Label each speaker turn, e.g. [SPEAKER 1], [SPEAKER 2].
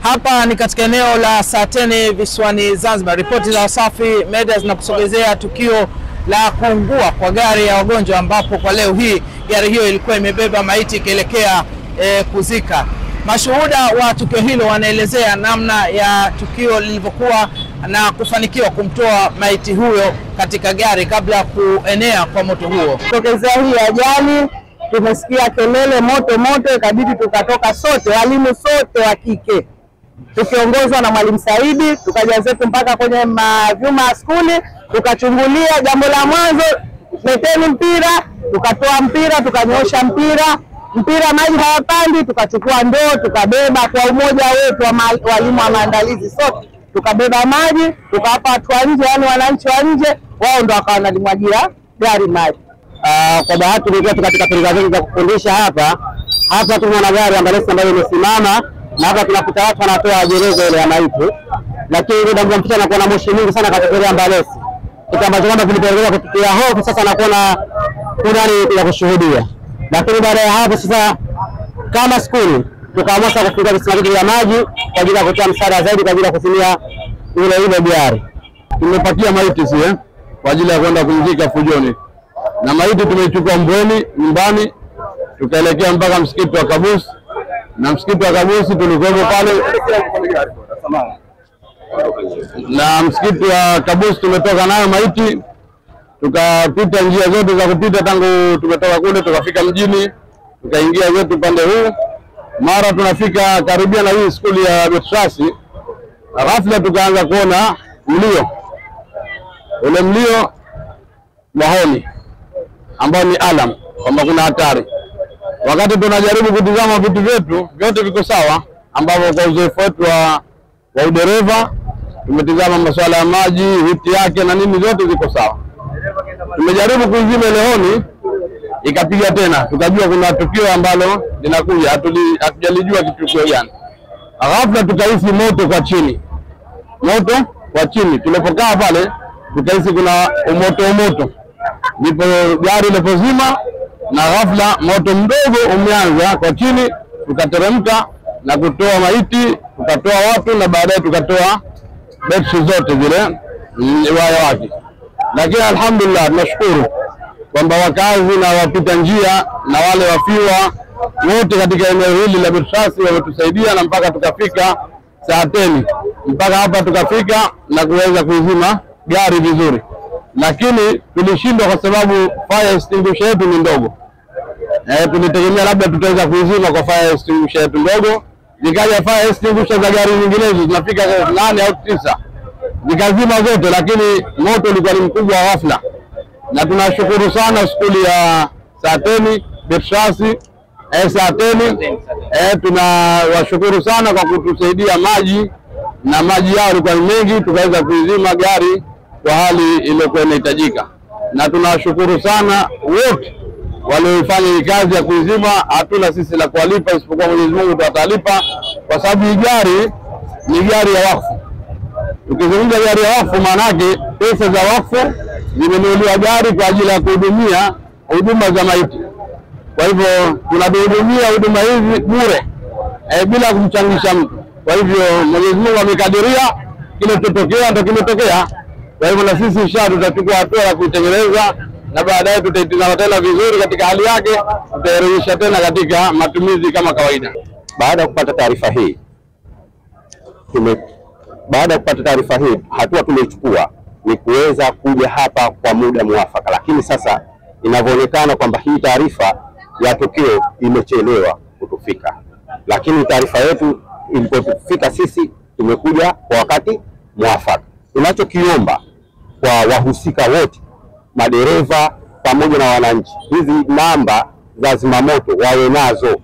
[SPEAKER 1] Hapa ni katika eneo la Saateni visiwani Zanzibar. Ripoti za Wasafi Media zinakusogezea tukio la kuungua kwa gari ya wagonjwa, ambapo kwa leo hii gari hiyo ilikuwa imebeba maiti ikielekea kuzika. Mashuhuda wa tukio hilo wanaelezea namna ya tukio lilivyokuwa na kufanikiwa kumtoa maiti huyo katika gari kabla ya kuenea kwa moto huo.
[SPEAKER 2] Tokezea hii ajali, tumesikia kelele moto, ikabidi tukatoka sote, walimu sote wa kike, tukiongozwa na Mwalimu Saidi, tukaja zetu mpaka kwenye mavyuma ya skuli, tukachungulia. Jambo la mwanzo, leteni mpira, tukatoa mpira, tukanyoosha mpira maji hayapandi, tukachukua ndoo, tukabeba kwa umoja wetu wa walimu wa maandalizi sote, tukabeba maji, tukawapa watu wa nje, yani wananchi wa nje, wao ndo wakawa wanalimwagia gari maji.
[SPEAKER 3] Kwa bahati nilikuwa katika pilika zetu za kufundisha hapa tuna gari ambulance ambayo imesimama, na hapa tunakuta watu wanatoa jeneza ile ya maiti, lakini ndio ndio mpita na kuona moshi mwingi sana katika ile ambulance, kitu ambacho kwamba kilipelekea kututia hofu sana na kuona kuna nini ya kushuhudia. Lakini baada ya hapo sasa, kama skuli tukaamua sasa kufungua visima ya maji kwa ajili ya kutoa msaada zaidi kwa ajili ya kusimia ile gari.
[SPEAKER 4] Tumepakia maiti kwa ajili ya kwenda kumzika Fujoni, na maiti tumeichukua Mbweni nyumbani tukaelekea mpaka msikiti wa Kabusi, na msikiti wa Kabusi tulikuwa pale, na msikiti wa Kabusi tumetoka nayo maiti, tukapita njia zote za kupita tangu tumetoka kule tukafika mjini, tukaingia zetu pande huu. Mara tunafika karibia na hii skuli ya Betrasi, ghafla tukaanza kuona mlio, ule mlio wahoni ambao ni alam kwamba kuna hatari. Wakati tunajaribu kutizama vitu vyetu vyote viko sawa, ambapo kwa uzoefu wetu wa udereva tumetizama masuala ya maji, hiti yake na nini, zote ziko sawa. Tumejaribu kuizima ile honi, ikapiga tena, tukajua kuna tukio ambalo linakuja, hatujalijua kitu gani. Ghafla tukahisi moto kwa chini, tulipokaa pale tukahisi kuna umoto, ndipo gari lilipozima, na ghafla moto mdogo umeanza kwa chini, tukateremka na kutoa maiti, tukatoa watu, na baadaye tukatoa betri zote zile waya wake. Lakini alhamdulillah, tunashukuru kwamba wakazi na wapita njia na wale wafiwa wote katika eneo hili la Betrasi wametusaidia, na mpaka tukafika Saateni, mpaka hapa tukafika na kuweza kuizima gari vizuri. Lakini tulishindwa kwa sababu fire extinguisher yetu ni ndogo. Tulitegemea labda tutaweza kuizima kwa fire extinguisher yetu ndogo, zikaja fire extinguisher za gari nyinginezo zinafika 8 au 9, zikazima zote, lakini moto ulikuwa ni mkubwa wa ghafla. Na tunashukuru sana skuli ya Saateni Betrasi Saateni, tunawashukuru sana kwa kutusaidia maji, na maji yao yalikuwa mengi, tukaweza kuizima gari kwa hali iliyokuwa inahitajika. Na tunawashukuru sana wote waliofanya hii kazi ya kuizima. Hatuna sisi la kuwalipa isipokuwa Mwenyezi Mungu atalipa, kwa sababu hii gari ni gari ya wakfu. Tukizungumza gari ya wakfu, maana yake pesa za wakfu zimenunuliwa gari kwa ajili ya kuhudumia huduma za maiti. Kwa hivyo tunahudumia huduma hizi bure, bila kumchangisha mtu. Kwa hivyo Mwenyezi Mungu amekadiria kile kitotokea ndio kimetokea. Kwa hivyo na sisi inshallah tutachukua hatua ya kuitengeneza, na baadaye tutaitazama tena vizuri katika hali yake, tutarejesha tena katika matumizi kama kawaida.
[SPEAKER 3] Baada ya kupata taarifa hii, hatua tumeichukua ni kuweza kuja hapa kwa muda mwafaka, lakini sasa inavyoonekana kwamba hii taarifa ya tukio imechelewa kutufika, lakini taarifa yetu ilipofika sisi tumekuja kwa wakati mwafaka. Tunachokiomba kwa wahusika wote, madereva pamoja na wananchi, hizi namba za zimamoto wawe nazo.